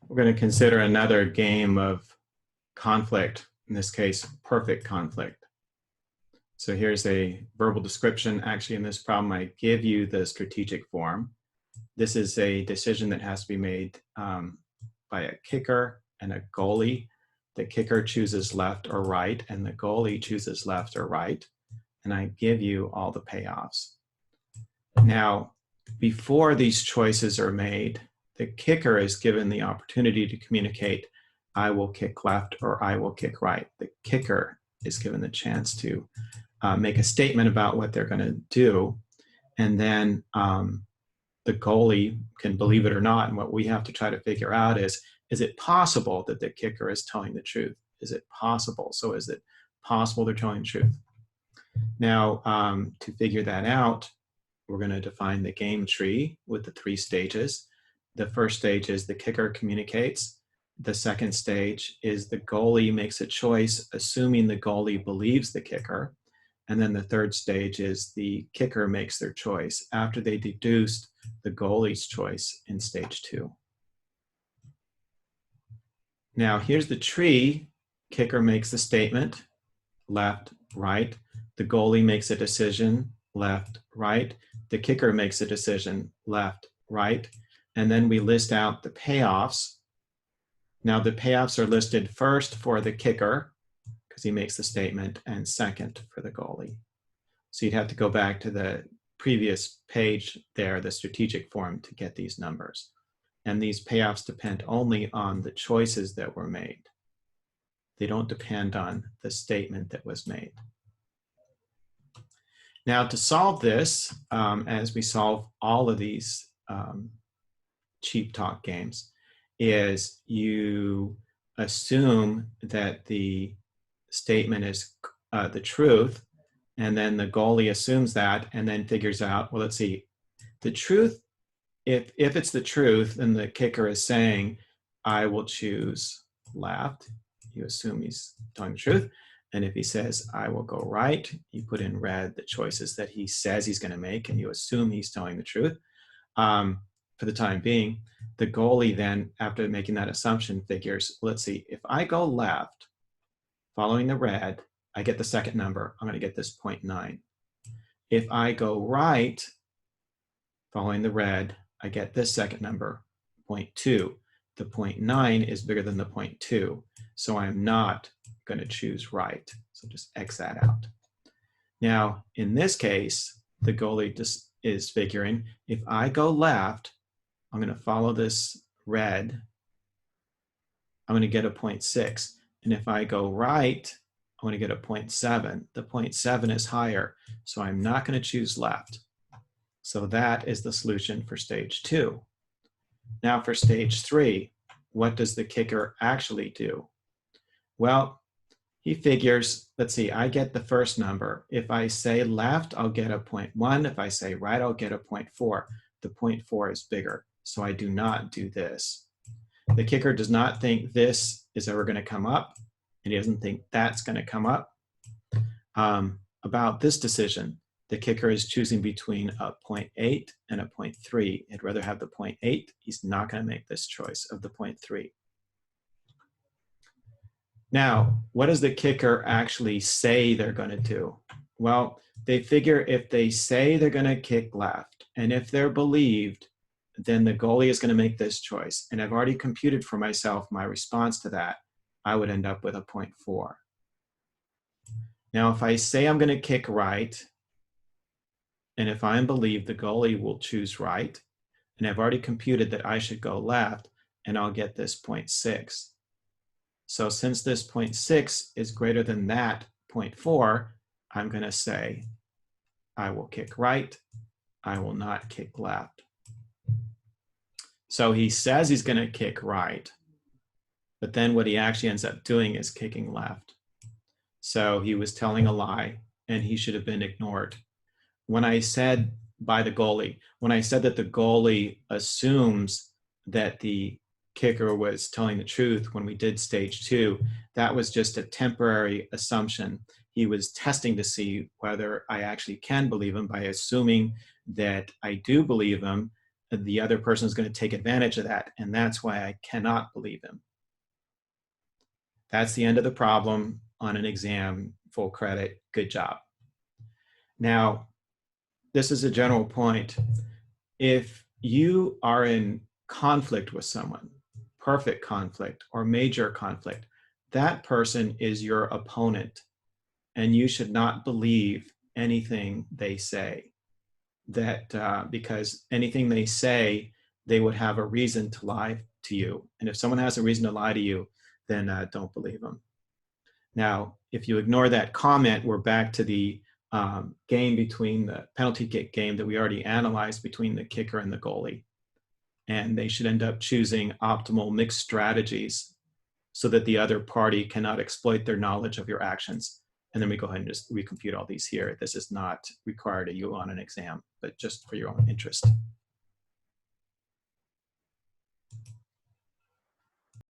We're going to consider another game of conflict, in this case, perfect conflict. So here's a verbal description. Actually, in this problem, I give you the strategic form. This is a decision that has to be made by a kicker and a goalie. The kicker chooses left or right, and the goalie chooses left or right. And I give you all the payoffs. Now, before these choices are made, the kicker is given the opportunity to communicate, I will kick left or I will kick right. The kicker is given the chance to make a statement about what they're going to do. And then the goalie can believe it or not. And what we have to try to figure out is it possible that the kicker is telling the truth? Is it possible? So is it possible they're telling the truth? Now, to figure that out, we're going to define the game tree with the 3 stages. The first stage is the kicker communicates. The second stage is the goalie makes a choice, assuming the goalie believes the kicker. And then the third stage is the kicker makes their choice after they deduced the goalie's choice in stage 2. Now, here's the tree. Kicker makes a statement, left, right. The goalie makes a decision, left, right. The kicker makes a decision, left, right. And then we list out the payoffs. Now the payoffs are listed first for the kicker, because he makes the statement, and second for the goalie. So you'd have to go back to the previous page there, the strategic form, to get these numbers. And these payoffs depend only on the choices that were made. They don't depend on the statement that was made. Now, to solve this, as we solve all of these cheap talk games, is you assume that the statement is the truth, and then the goalie assumes that and then figures out, well, let's see, the truth, if it's the truth, then the kicker is saying, I will choose left. You assume he's telling the truth. And if he says, I will go right, you put in red the choices that he says he's going to make, and you assume he's telling the truth. For the time being, the goalie then, after making that assumption, figures, let's see, if I go left, following the red, I get the second number. I'm going to get this 0.9. If I go right, following the red, I get this second number, 0.2. The 0.9 is bigger than the 0.2, so I'm not going to choose right. So just X that out. Now, in this case, the goalie just is figuring, if I go left, I'm going to follow this red, I'm going to get a 0.6. And if I go right, I'm going to get a 0.7. The 0.7 is higher, so I'm not going to choose left. So that is the solution for stage 2. Now for stage 3, what does the kicker actually do? Well, he figures, let's see, I get the first number. If I say left, I'll get a 0.1. If I say right, I'll get a 0.4. The 0.4 is bigger, so I do not do this. The kicker does not think this is ever going to come up, and he doesn't think that's going to come up. About this decision, the kicker is choosing between a 0.8 and a 0.3. He'd rather have the 0.8. He's not going to make this choice of the 0.3. Now, what does the kicker actually say they're going to do? Well, they figure if they say they're going to kick left, and if they're believed, then the goalie is going to make this choice. And I've already computed for myself my response to that. I would end up with a 0.4. Now, if I say I'm going to kick right, and if I'm believed, the goalie will choose right, and I've already computed that I should go left, and I'll get this 0.6. So since this 0.6 is greater than that 0.4, I'm going to say, I will kick right, I will not kick left. So he says he's going to kick right, but then what he actually ends up doing is kicking left. So he was telling a lie, and he should have been ignored. When I said by the goalie, when I said that the goalie assumes that the kicker was telling the truth when we did stage 2, that was just a temporary assumption. He was testing to see whether I actually can believe him by assuming that I do believe him. the other person is going to take advantage of that, and that's why I cannot believe him. That's the end of the problem on an exam, full credit, good job. Now, this is a general point. If you are in conflict with someone, perfect conflict or major conflict, that person is your opponent, and you should not believe anything they say. Because anything they say, they would have a reason to lie to you. And if someone has a reason to lie to you, then don't believe them. Now, if you ignore that comment, we're back to the game between the penalty kick game that we already analyzed between the kicker and the goalie. And they should end up choosing optimal mixed strategies so that the other party cannot exploit their knowledge of your actions. And then we go ahead and just recompute all these here. This is not required of you on an exam, but just for your own interest.